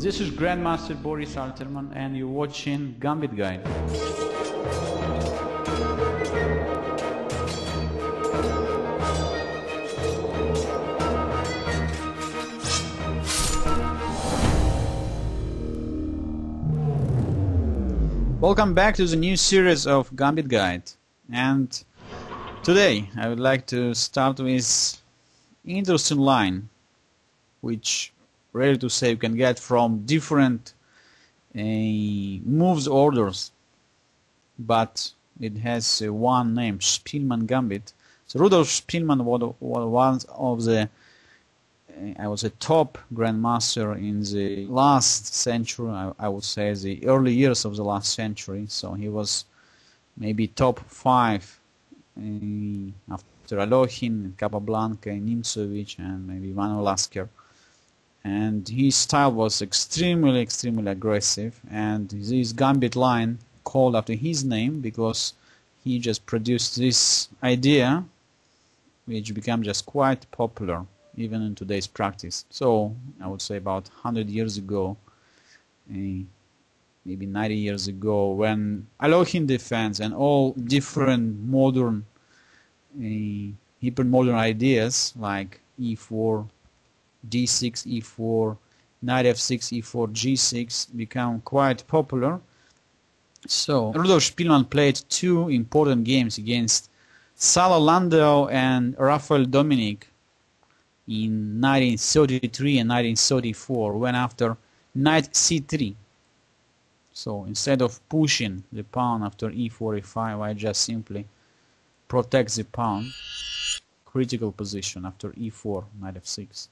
This is Grandmaster Boris Alterman and you're watching Gambit Guide. Welcome back to the new series of Gambit Guide, and today I would like to start with an interesting line which, rarely to say, you can get from different moves orders, but it has one name, Spielmann Gambit. So Rudolph Spielmann was one of the I was a top grandmaster in the last century. I would say the early years of the last century. So he was maybe top 5 after Alekhine, Capablanca, Nimzovich, and maybe Manuel Lasker. And his style was extremely aggressive. And this gambit line called after his name because he just produced this idea, which became just quite popular even in today's practice. So I would say about 100 years ago, maybe 90 years ago, when Alekhine defense and all different modern hypermodern ideas like e4, d6, e4, knight f6, e4, g6 become quite popular. So Rudolf Spielmann played 2 important games against Salo Landau and Raphael Dominic in 1933 and 1934, when after knight c3. So instead of pushing the pawn after e4, e5, I just simply protect the pawn. Critical position after e4, knight f6,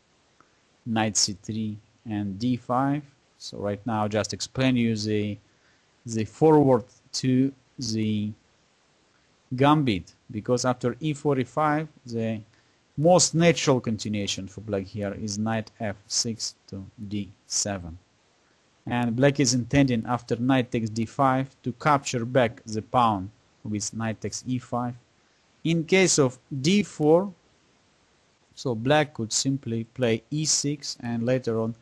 knight c3 and d5. So right now just explain you the forward to the gambit, because after e4, e5 the most natural continuation for black here is knight f6 to d7, and black is intending after knight takes d5 to capture back the pawn with knight takes e5. In case of d4, so black could simply play e6 and later on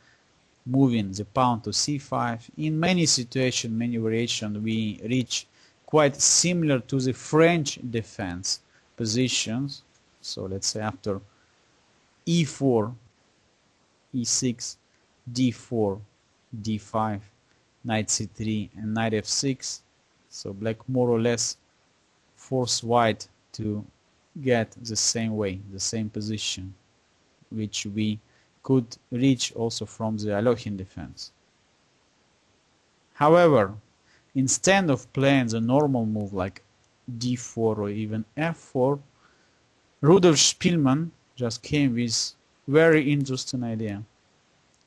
moving the pawn to c5. In many situations, many variations, we reach quite similar to the French defense positions. So let's say after e4, e6, d4, d5, knight c3 and knight f6. So black more or less force white to get the same way, the same position, which we could reach also from the Alekhine defense. However, instead of playing the normal move like d4 or even f4, Rudolf Spielmann just came with very interesting idea.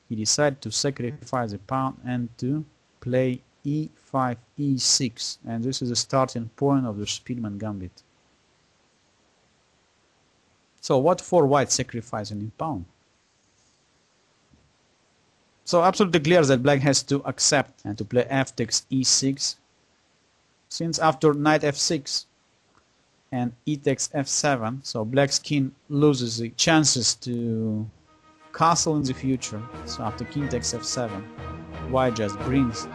He decided to sacrifice the pawn and to play e5, e6, and this is the starting point of the Spielmann Gambit. So what for white sacrificing in pawn? So absolutely clear that black has to accept and to play f takes e6, since after knight f6 and e takes f7, so black's king loses the chances to castle in the future. So after king takes f7, white just brings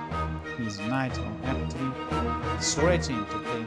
his knight on f3, threatening to play